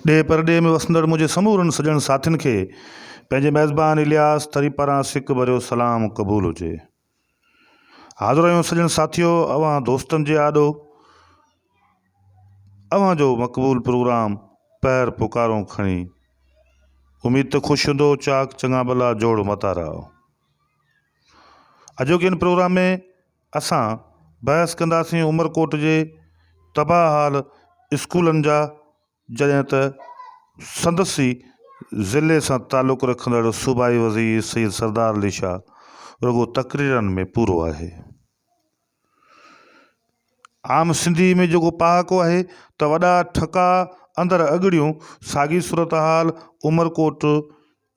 ॾे परॾे में वसंदड़ मुंहिंजे समूरनि सॼण साथियुनि खे पंहिंजे मेज़बान इलियास तरी पारां सिक भरियो सलाम क़बूल हुजे। हाज़िर आहियूं सॼण साथियो अवां दोस्तनि जे आॾो अवां जो मक़बूल प्रोग्राम पैर पुकारों खणी। उम्मीद त ख़ुशि हूंदो, चाक चङा भला जोड़ मता रहो। अॼोके इन प्रोग्राम में असां बहस कंदासीं उमरकोट जे तबाह हाल स्कूलनि जा, जॾहिं त संदसि ज़िले सां तालुक़ु रखंदड़ सूबाई वज़ीर सैयद सरदार अली शाह रुगो तक़रीरनि में पूरो आहे। आम सिंधी में जेको पहाको आहे त वॾा ठका अंदरि अॻड़ियूं साॻी सूरत हाल उमरकोट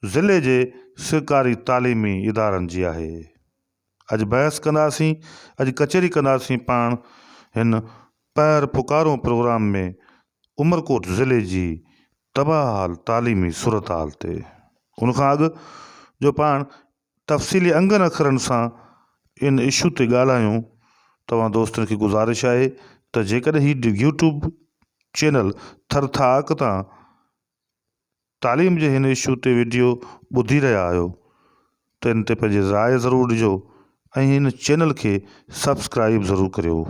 ज़िले जे सरकारी तालीमी इदारनि जी आहे। अॼु बहस कंदासीं, अॼु कचहरी कंदासीं पाण हिन पैर पुकारों प्रोग्राम में उमरकोट ज़िले जी तबाह हाल तालीमी सूरत हाल ते। उनखां अॻु जो पाण तफ़सीली अंगनि अखरनि सां इन इशू ते ॻाल्हायूं, तव्हां दोस्तनि खे गुज़ारिश आहे त जेकॾहिं ही यूट्यूब चैनल थरथाक तां तालीम जे हिन इशू ते वीडियो ॿुधी रहिया आहियो त इन ते पंहिंजी राय ज़रूरु ॾिजो ऐं हिन चैनल खे सब्सक्राइब ज़रूरु करियो।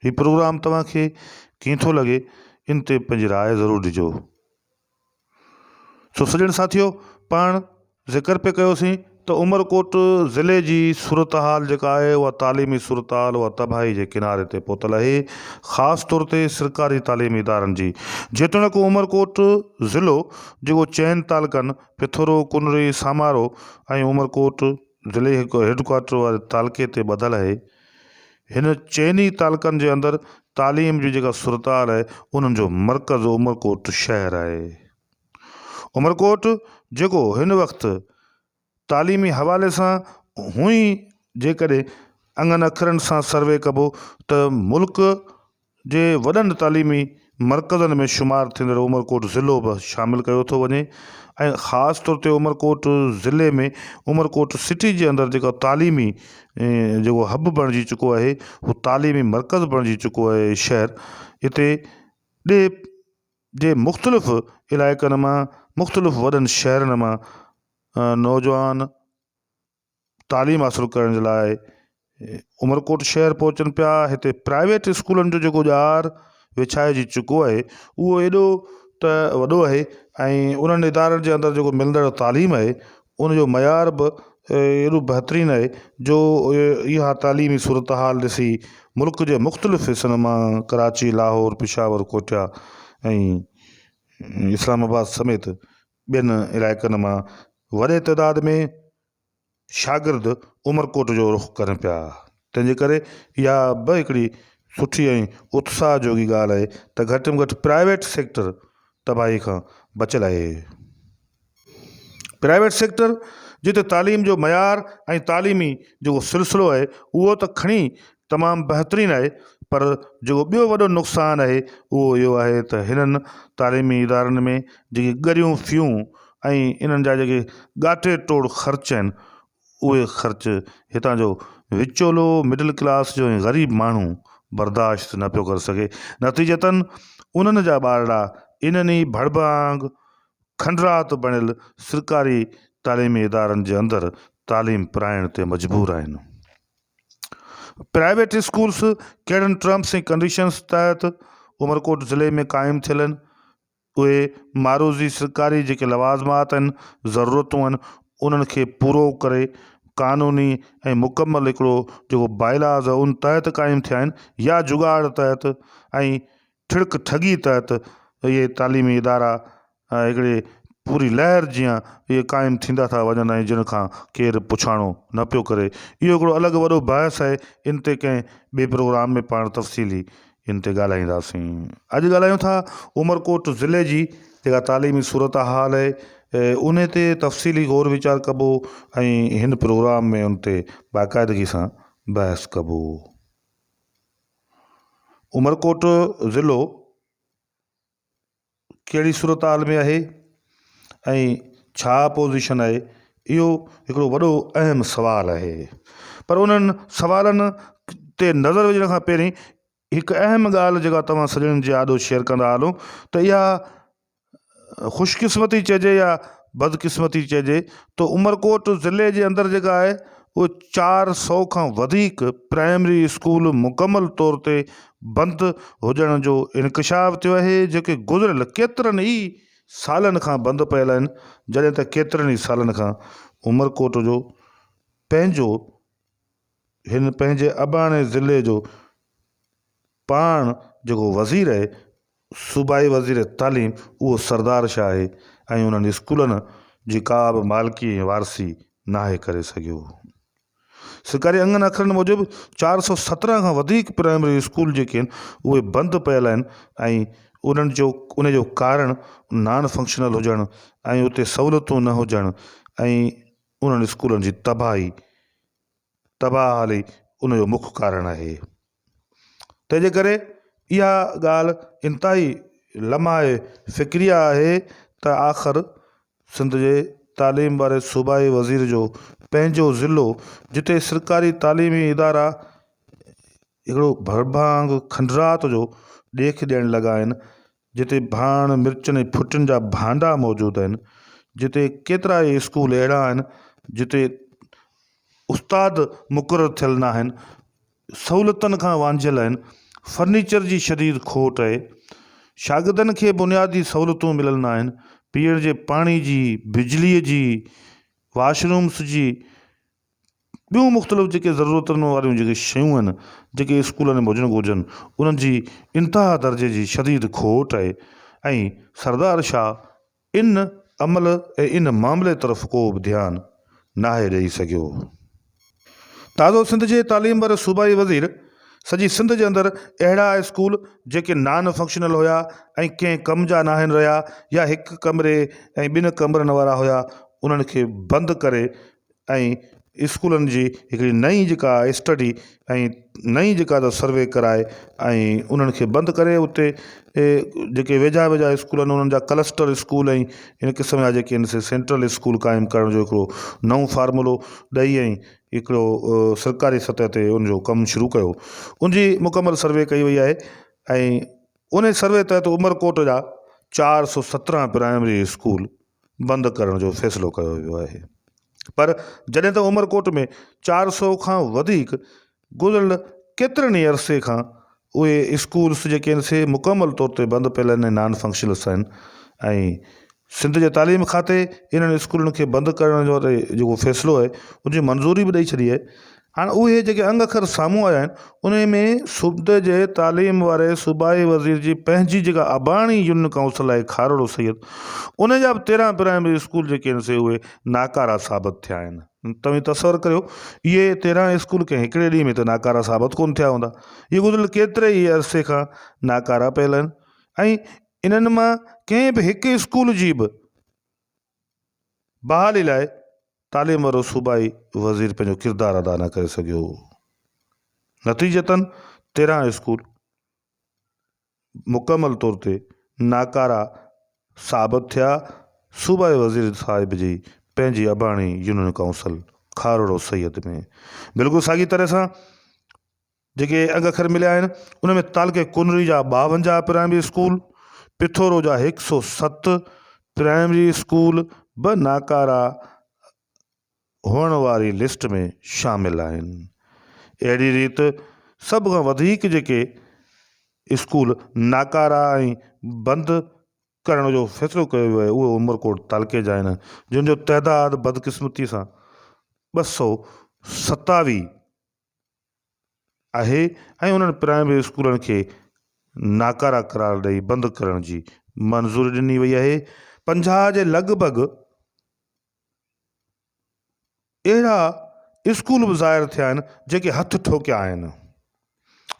हीउ प्रोग्राम तव्हांखे कीअं थो लॻे, इन ते पंहिंजी राय ज़रूरु ॾिजो। सो सॼण साथियो, पाण ज़िक्र पे कयोसीं त उमरकोट ज़िले जी सूरत हाल जेका आहे उहा तालीमी सूरत हाल उहा तबाही जे किनारे ते पहुतल आहे, ख़ासि तौर ते सरकारी तालीमी इदारनि जी। जेतोणीकि उमरकोट ज़िलो जेको चइनि तालुकनि पिथोरो, कुनरी, सामारो ऐं उमरकोट ज़िले हेडक्वाटर वारे तालुके ते ॿधल आहे। हिन चइनी तालुकनि जे अंदरि तालीम जी जेका सूरत हाल आहे उन्हनि जो मर्कज़ उमरकोट शहर आहे। उमरकोट जेको हिन वक़्तु तालीमी हवाले सां हुई जेकॾहिं अंगनि अखरनि सां सर्वे कबो त मुल्क जे वॾनि तालीमी मर्कज़नि में शुमारु थींदड़ उमरकोट ज़िलो बि शामिलु कयो थो वञे। ऐं ख़ासि तौर ते उमरकोट ज़िले में उमरकोट सिटी जे अंदरि जेका तालीमी जेको हब बणिजी चुको आहे, उहो तालीमी मर्कज़ बणिजी चुको आहे शहर। हिते ॾे जे मुख़्तलिफ़ इलाइक़नि मां, मुख़्तलिफ़ वॾनि शहरनि मां नौजवान तालीम हासिलु करण जे लाइ उमरकोट शहर पहुचनि पिया। हिते प्राइवेट स्कूलनि जो जेको ॼार विछाइजी चुको आहे उहो एॾो त वॾो आहे ऐं उन्हनि इदारनि जे अंदरि जेको मिलंदड़ तालीम आहे उनजो मयार बि एॾो बहितरीनु आहे जो इहा तालीमी सूरत हाल ॾिसी मुल्क जे मुख़्तलिफ़ हिसनि मां कराची, लाहौर, पिशावर, कोटिया ऐं इस्लामाबाद समेत ॿियनि इलाइक़नि मां वॾे तइदाद में शागिर्द उमरकोट जो रुख़ कनि पिया। तंहिंजे करे इहा बि हिकिड़ी सुठी ऐं उत्साह जोगी ॻाल्हि आहे त घटि में घटि प्राइवेट सेक्टर तबाही खां बचियलु आहे। प्राइवेट सेक्टर जिते तालीम जो मयार ऐं तालीमी जेको सिलसिलो आहे उहो त खणी तमामु बहितरीनु आहे, पर जेको ॿियो वॾो नुक़सानु आहे उहो इहो आहे त हिननि तालीमी इदारनि में जेकी ॻरियूं फ़ियूं ऐं इन्हनि जा जेके ॻाटे टोड़ ख़र्च आहिनि उहे ख़र्च हितां जो विचोलो मिडिल क्लास जो ऐं ग़रीब माण्हू बर्दाश्त न पियो करे सघे। नतीजतन उन्हनि जा ॿारड़ा इन्हनि ई भड़बांग खंडरात बणियल सरकारी तालीमी इदारनि जे अंदरि तालीम पढ़ाइण ते मजबूर आहिनि। प्राइवेट स्कूल्स कहिड़नि टर्म्स ऐं कंडीशन्स तहत उमरकोट ज़िले में क़ाइमु थियल आहिनि, उहे मारूज़ी सरकारी जेके लवाज़मात आहिनि, ज़रूरतूं आहिनि, उन्हनि खे पूरो करे क़ानूनी ऐं मुकमल हिकिड़ो जेको बाइलाज़ आहे उन तहत क़ाइमु थिया आहिनि या जुगाड़ तहत ऐं ठिड़क ठगी तहत इहे तालीमी इदारा हिकिड़े पूरी लहर जीअं इहे क़ाइमु थींदा था वञनि ऐं जिन खां केरु पुछाणो न पियो करे। इहो हिकिड़ो अलॻि वॾो बहस आहे, इन ते कंहिं ॿिए प्रोग्राम में पाण तफ़सीली इन ते ॻाल्हाईंदासीं। अॼु ॻाल्हायूं था उमरकोट ज़िले जी जेका तालीमी सूरत हाल आहे उन ते तफ़सीली गौर वीचार कबो ऐं हिन प्रोग्राम में उन ते बाक़ाइदगी सां बहस कबो। उमरकोट ज़िलो कहिड़ी सूरत हाल में आहे ऐं छा पोज़ीशन आहे, इहो हिकिड़ो वॾो अहम सुवालु आहे। पर उन्हनि सवालनि ते नज़र विझण खां पहिरीं हिकु अहम ॻाल्हि जेका तव्हां सॼणनि जे आॾो शेयर कंदा हलो त इहा ख़ुशकिस्मती चइजे या बदकिस्मती चइजे, तो उमरकोट ज़िले जे अंदरि जेका आहे उहो 400 खां वधीक प्राइमरी स्कूल मुकमल तौर ते बंदि हुजण जो इंकशाफ थियो आहे, जेके गुज़िरियल केतिरनि ई सालनि खां बंदि पियल आहिनि, जॾहिं त केतिरनि ई सालनि खां उमरकोट जो पंहिंजो हिन पंहिंजे अबाणे ज़िले जो पाण जेको वज़ीर आहे, सूबाई वज़ीर तालीम, उहो सरदार शाह आहे ऐं उन्हनि स्कूलनि जी का बि मालिकी ऐं वारसी नाहे करे सघियो। सरकारी अंगनि अखरनि मूजिबि 417 खां वधीक प्राइमरी स्कूल जेके आहिनि उहे बंदि पियल आहिनि ऐं उन जो कारण नॉन फंक्शनल हुजणु ऐं उते सहूलियतूं न हुजणु ऐं उन्हनि स्कूलनि जी तबाहाली उन जो मुख्य कारण आहे। तंहिंजे करे इहा ॻाल्हि इंतिहाई लम्हाए फ़िक्रिया आहे त आख़िर सिंध जे तालीम वारे सूबाई वज़ीर जो पंहिंजो ज़िलो, जिते सरकारी तालीमी इदारा हिकिड़ो भरभांग खंडरात जो ॾेख ॾियणु लॻा आहिनि, जिते भाण मिर्चनि ऐं फुटियुनि जा भांडा मौजूदु आहिनि, जिते केतिरा ई स्कूल अहिड़ा आहिनि जिते उस्ताद मुक़ररु थियल न आहिनि, सहूलियतुनि खां वांझियल आहिनि, फर्नीचर जी शदीद खोट आहे, शागिर्दनि खे बुनियादी सहूलियतूं मिलियल न आहिनि, पीअण जे पाणी जी, बिजलीअ जी, वाशरूम्स जी, ॿियूं मुख़्तलिफ़ जेके ज़रूरतुनि वारियूं जेके शयूं आहिनि जेके स्कूलनि में हुजणु घुरिजनि, उन्हनि जी इंतिहा दर्जे जी शदीद खोट आहे ऐं सरदार शाह इन अमल ऐं इन मामले तरफ़ को बि ध्यानु नाहे ॾेई सघियो। ताज़ो सिंध जे तालीम वारे सूबाई वज़ीर सॼी सिंध जे अंदरि अहिड़ा स्कूल जेके नॉन फंक्शनल हुया ऐं कंहिं कम जा नाहिनि रहिया या हिकु कमरे ऐं 2 कमरनि वारा हुया, उन्हनि खे बंदि करे ऐं स्कूलनि जी हिकिड़ी नई जेका स्टडी ऐं नई जेका त सर्वे कराए ऐं उन्हनि खे बंदि करे उते जेके वेझा वेझा स्कूल आहिनि उन्हनि जा क्लस्टर स्कूल ऐं इन क़िस्म जा जेके आहिनि से सेंट्रल स्कूल क़ाइमु करण जो हिकिड़ो नओं फार्मूलो ॾेई ऐं हिकिड़ो सरकारी सतह ते उनजो कमु शुरू कयो। उनजी मुकमल सर्वे कई वई आहे ऐं उन सर्वे तहत उमरकोट जा 417 प्राइमरी स्कूल बंदि करण जो फ़ैसिलो कयो वियो आहे। पर जॾहिं त उमरकोट में 400 खां वधीक गुज़िरियल केतिरनि ई अरसे खां उहे स्कूल्स जेके आहिनि से मुकमल तौर ते बंदि पियल आहिनि, नॉन फंक्शनल्स आहिनि ऐं सिंध जे तालीम खाते इन्हनि स्कूलनि खे बंदि करण जो जेको फ़ैसिलो आहे उनजी मंज़ूरी बि ॾेई छॾी आहे। हाणे उहे जेके अंग अखर साम्हूं आया आहिनि उन में सूबे जे तालीम वारे सूबाई वज़ीर जी पंहिंजी जेका अबाणी यूनियन काउंसिल आहे खारड़ो सैयद, उन जा बि 13 प्राइमरी स्कूल जेके आहिनि से उहे नाकारा साबित थिया आहिनि। तव्हां तसवर करियो, इहे 13 स्कूल कंहिं हिकिड़े ॾींहं में त नाकारा साबित कोन थिया हूंदा, इहे गुज़िरियल केतिरे ई अरसे खां नाकारा पियल आहिनि ऐं इन्हनि मां कंहिं बि हिकु स्कूल जी बि बहाली लाइ तालीम वारो सूबाई वज़ीर पंहिंजो किरदारु अदा न करे सघियो। नतीजतन 13 स्कूल मुकमल तौर ते नाकारा साबित थिया सूबाई वज़ीर साहिब जी पंहिंजी अबाणी यूनियन काउंसिल खारड़ो सैयद में। बिल्कुलु साॻी तरह सां जेके अंग अखर मिलिया आहिनि उन में तालके कुनरी जा 52 प्राइमरी स्कूल, पिथोरो जा 107 प्राइमरी स्कूल बि नाकारा हुअण वारी लिस्ट में शामिल आहिनि। अहिड़ी रीति सभ खां वधीक जेके स्कूल नाकारा ऐं बंदि करण जो फ़ैसिलो कयो वियो आहे उहे उमरकोट तालके जा आहिनि, जिन जो तइदादु बदकिस्मती सां 227 आहे ऐं उन्हनि प्राइमरी स्कूलनि खे नाकारा करार ॾेई बंदि करण जी मंज़ूरी ॾिनी वई आहे। 50 जे लॻभॻि अहिड़ा स्कूल बि ज़ाहिर थिया आहिनि जेके हथ ठोकिया आहिनि,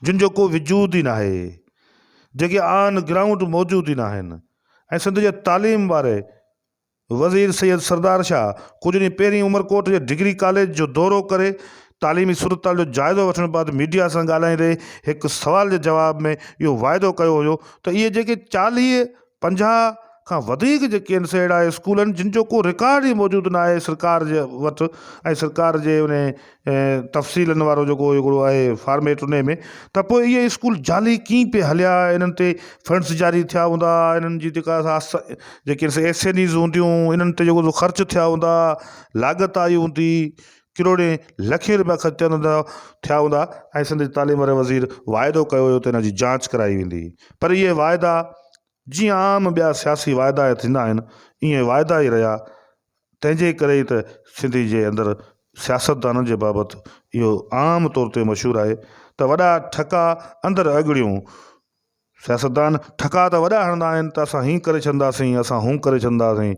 जिन जो को वजूद ई न आहे, जेके ऑन ग्राउंड मौजूद ई न आहिनि ऐं सिंध जे तालीम वारे वज़ीर सैयद सरदार शाह कुझु ॾींहं पहिरीं उमरकोट जे डिग्री कॉलेज जो दौरो करे तालीमी सूरत जो जाइज़ो वठण बाद मीडिया सां ॻाल्हाईंदे हिकु सवाल जे जवाब में इहो वाइदो कयो हुयो त इहे जेके 40-50 खां वधीक जेके आहिनि से अहिड़ा स्कूल आहिनि जिन जो को रिकॉर्ड ई मौजूदु न आहे सरकार जे वटि, ऐं सरकार जे उन तफ़सीलनि वारो जेको हिकिड़ो आहे फॉर्मेट उन में, त पोइ इहे स्कूल जाली कीअं पिए हलिया, इन्हनि ते फंड्स जारी थिया हूंदा, इन्हनि जी जेके आहिनि से एस हूंदियूं, इन्हनि ते जेको ख़र्च थिया हूंदा, लागत आई हूंदी, किरोड़े लखे रुपया ख़र्च थिया हूंदा, ऐं सिंध तालीम वारे वज़ीर वाइदो कयो हुयो त हिन जी जांच कराई वेंदी। पर इहे वाइदा जीअं आम ॿिया सियासी वाइदा थींदा आहिनि, ईअं वाइदा ई रहिया। तंहिंजे करे ई त सिंधी जे अंदरि सियासतदाननि जे बाबति इहो आम तौर ते मशहूरु आहे त वॾा ठका अंदरि अॻड़ियूं, सियासतदान ठका त वॾा हणंदा आहिनि त असां हीअं करे छॾंदासीं, असां हूं करे छॾंदासीं,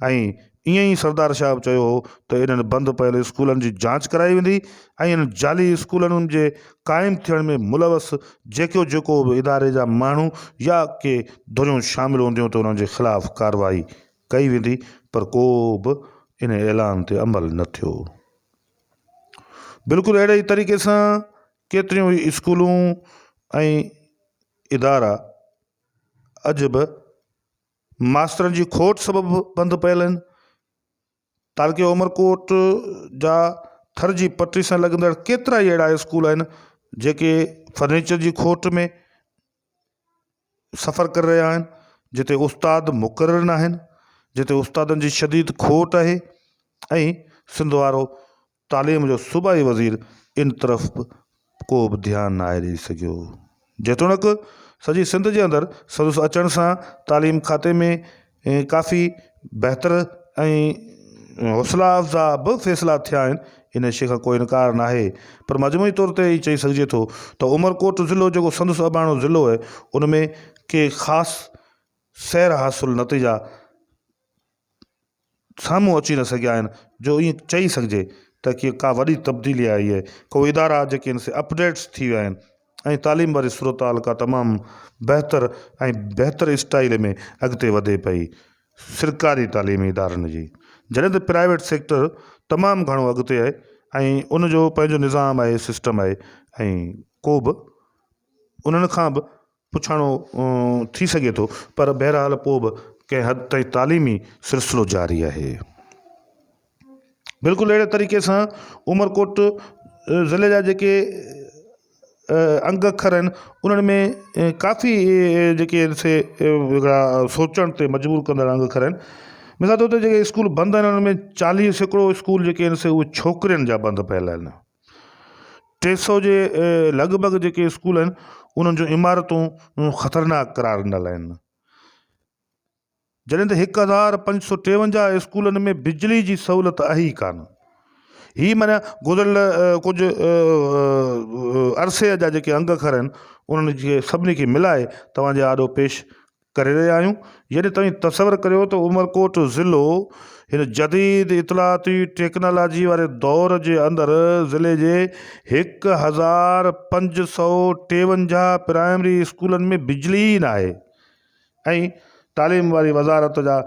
ऐं ईअं ई सरदार साहब चयो हो त इन्हनि बंदि पयल स्कूलनि जी जांच कराई वेंदी, ऐं इन्हनि जाली स्कूलनि जे क़ाइमु थियण में मुलवस जेको जेको बि इदारे जा माण्हू या के धुरियूं शामिलु हूंदियूं त उन्हनि जे ख़िलाफ़ु कार्रवाई कई वेंदी। पर को बि इन ऐलान ते अमल न थियो। बिल्कुलु अहिड़े ई तरीक़े सां केतिरियूं स्कूलूं ऐं इदारा अॼु बि मास्तरनि जी खोट सबबु बंदि पियल आहिनि। तालके उमरकोट जा थर जी पटरी सां लॻंदड़ केतिरा ई अहिड़ा स्कूल आहिनि जेके फर्नीचर जी खोट में सफ़र करे रहिया आहिनि, जिते उस्ताद मुक़ररु न आहिनि, जिते उस्तादनि जी शदीद खोट आहे, ऐं सिंध वारो तालीम जो सूबाई वज़ीर इन तरफ़ को बि ध्यानु न आहे ॾेई सघियो। जेतोणीकि सॼी सिंध जे अंदरि संदसि अचण सां तालीम खाते में काफ़ी बहितर ऐं हौसला अफ़ज़ा बि फ़ैसिला थिया आहिनि, इन शइ खां कोई इनकार न आहे। पर मजमूई तौर ते ई चई सघिजे थो त उमरकोट ज़िलो जेको संदसि अबाणो ज़िलो आहे, उन में के ख़ासि सैर हासिलु नतीजा साम्हूं अची न सघिया आहिनि जो ईअं चई सघिजे त की का वॾी तब्दीली आई आहे, को इदारा जेके आहिनि से अपडेट्स थी विया आहिनि, ऐं तालीम वारी सूरत हाल का तमामु बहितर ऐं बहितर स्टाइल में अॻिते वधे पई सरकारी तालीमी इदारनि जी। जॾहिं त प्राइवेट सेक्टर तमामु घणो अॻिते आहे ऐं उनजो पंहिंजो निज़ाम आहे, सिस्टम आहे, ऐं को बि उन्हनि खां बि पुछाणो थी सघे थो। पर बहरहाल पोइ बि कंहिं हद ताईं तालीमी सिलसिलो जारी आहे। बिल्कुलु अहिड़े तरीक़े सां उमरकोट ज़िले जा जेके अंग अखर आहिनि, उन्हनि में काफ़ी जेके आहिनि से सोचण ते मजबूर कंदड़ अंग अखर आहिनि। मिसाल तौर ते जेके स्कूल बंदि आहिनि, उन्हनि में 40% स्कूल जेके आहिनि से उहे छोकिरियुनि जा बंदि पियल आहिनि। 300 जे लॻभॻि जेके स्कूल आहिनि, उन्हनि जूं इमारतूं ख़तरनाक करार ॾिनल आहिनि। जॾहिं त 1553 स्कूलनि में बिजली जी सहूलियत आहे ई कान। ही माना गुज़िरियल कुझु अरसे जा जेके अंग अखर आहिनि, उन्हनि खे सभिनी खे मिलाए तव्हांजे आॾो पेश करे रहिया आहियूं। यदि तव्हां तसवर करियो त उमरकोट ज़िलो हिन जदीद इतलाती टेक्नोलॉजी वारे दौर जे अंदरि ज़िले जे 1553 प्राइमरी स्कूलनि में बिजली ई न आहे, ऐं तालीम वारी वज़ारत जा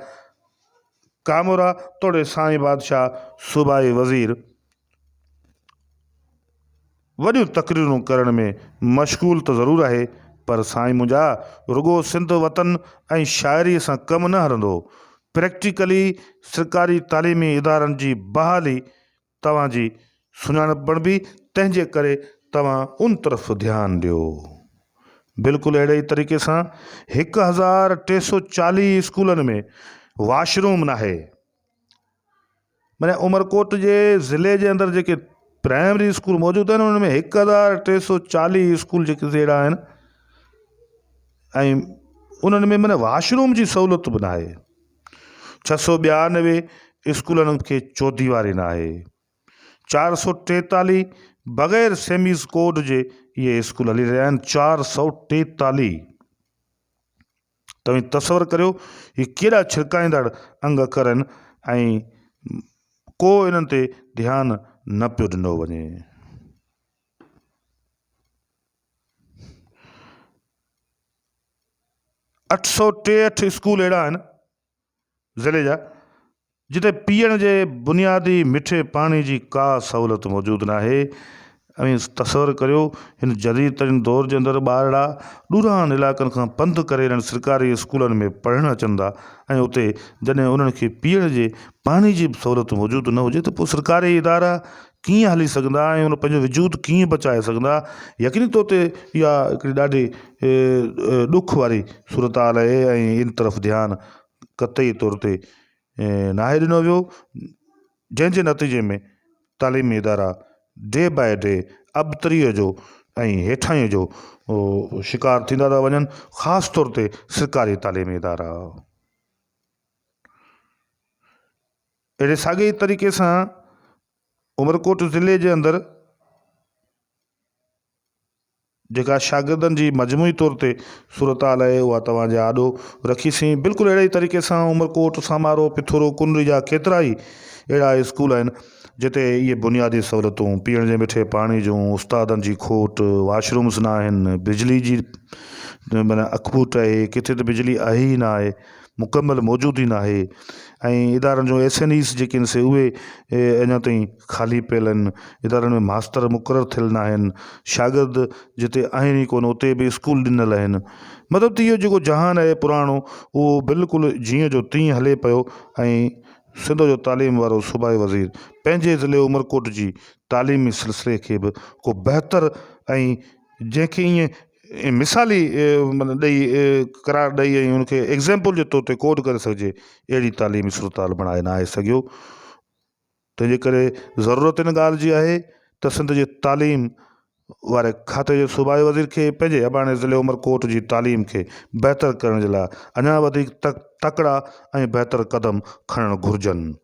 कामोरा तोड़े साईं बादशाह सूबाई वज़ीर वॾियूं तकरीरूं करण में मशगूल त ज़रूरु आहे, पर साईं मुंहिंजा रुगो सिंध वतन ऐं शाइरीअ सां कमु न हलंदो। प्रैक्टिकली सरकारी तालीमी इदारनि जी बहाली तव्हांजी सुञाणप बणिबी, तंहिंजे करे तव्हां उन तरफ़ ध्यानु ॾियो। बिल्कुलु अहिड़े ई तरीक़े सां 1340 स्कूलनि में वॉशरूम न आहे। माना उमरकोट जे ज़िले जे अंदरि जेके प्राइमरी स्कूल मौजूदु आहिनि, उनमें 1340 स्कूल जेके अहिड़ा आहिनि, ऐं उन्हनि में माना वॉशरूम जी सहूलियत बि न आहे। 692 स्कूलनि खे चौधीवारी न आहे। 443 बग़ैर सेमीज़ कोड जे इहे स्कूल हली रहिया आहिनि। 443। तव्हां तसवर करियो ही केॾा छिरकाईंदड़ अंग अखर आहिनि, ऐं को इन्हनि ते ध्यानु न पियो ॾिनो वञे। अठ सौ 863 स्कूल अहिड़ा आहिनि ज़िले जा जिते पीअण जे बुनियादी मिठे पाणी जी का सहूलियत मौजूदु न आहे, ऐं तसवर करियो हिन जदीद तरीन दौर जे अंदरि ॿारड़ा ॾूरान इलाइक़नि खां पंधु करे हिननि सरकारी स्कूलनि में पढ़णु अचनि था ऐं उते जॾहिं उन्हनि खे पीअण जे पाणी जी सहूलियत मौजूदु न हुजे त पोइ सरकारी इदारा कीअं हली सघंदा ऐं उन पंहिंजो वजूद कीअं बचाए सघंदा। यकीनी तौर ते इहा हिकिड़ी ॾाढी ॾुख वारी सूरत हाल आहे ऐं इन तरफ़ ध्यानु क़तई तौर ते नाहे ॾिनो वियो, जंहिंजे नतीजे में तालीमी इदारा डे बाय डे अबतरीअ जो ऐं हेठाईअ जो शिकार थींदा था वञनि, ख़ासि तौर ते सरकारी तालीमी इदारा। अहिड़े साॻे तरीक़े सां उमरकोट ज़िले जे अंदरि जेका शागिर्दनि जी मजमूई तौर ते सूरत हाल आहे उहा तव्हांजे आॾो रखीसीं। बिल्कुलु अहिड़े ई तरीक़े सां उमरकोट, समारो, पिथोरो, कुनरी जा केतिरा ई अहिड़ा स्कूल आहिनि जिते इहे बुनियादी सहूलियतूं, पीअण जे मिठे पाणी जूं, उस्तादनि जी खोट, वॉशरूम्स न आहिनि, बिजली जी माना अखबूट आहे, किथे त बिजली आहे ई न आहे, मुकमल मौजूदु ई न आहे, ऐं इदारनि जो SNEs जेके आहिनि से उहे अञा ताईं ख़ाली पियल आहिनि, इदारनि में मास्तर मुक़ररु थियल न आहिनि, शागिर्द जिते आहिनि ई कोन उते बि स्कूल ॾिनल आहिनि। मतिलबु त इहो जेको जहान आहे पुराणो उहो बिल्कुलु जीअं जो तीअं हले पियो ऐं सिंध जो तालीम वारो सूबाई वज़ीर पंहिंजे ज़िले उमरकोट जी तालीमी सिलसिले खे बि को बहितर ऐं जंहिंखे ईअं मिसाली माना ॾेई करार ॾेई ऐं उनखे एग्ज़ाम्पल जे तौर ते कोड करे सघिजे अहिड़ी तालीमी सूरत हाल बणाए न आहे सघियो। तंहिंजे करे ज़रूरत इन ॻाल्हि जी आहे त सिंध जे तालीम वारे खाते जे सूबाई वज़ीर खे पंहिंजे अबाणे ज़िले उमरकोट जी तालीम खे बहितर करण जे लाइ अञा वधीक तकड़ा ऐं बहितर क़दम खणणु घुरिजनि।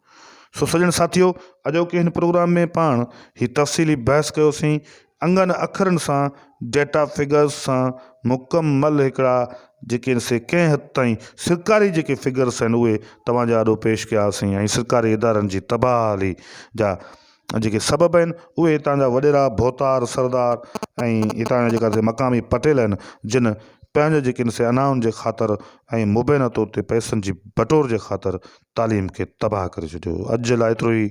सो सॼण साथियो, अॼोके हिन प्रोग्राम में पाण ही तफ़सीली बहस कयोसीं अंगनि अखरनि सां, डेटा फिगर्स सां मुकमल हिकिड़ा जेके आहिनि से कंहिं हद ताईं सरकारी जेके फिगर्स आहिनि उहे तव्हांजे आॾो पेश कयासीं ऐं सरकारी इदारनि जी तबाही जा जेके सबब आहिनि उहे हितां जा वॾेरा भोतार सरदार ऐं हितां जा जेका मक़ामी पटेल आहिनि जिन पंहिंजे जेके आहिनि से अनाउनि जे ख़ातिर ऐं मुबैना तौर ते पैसनि जी बटोर जे ख़ातिर तालीम खे तबाह करे छॾियो। अॼु जे लाइ एतिरो ई।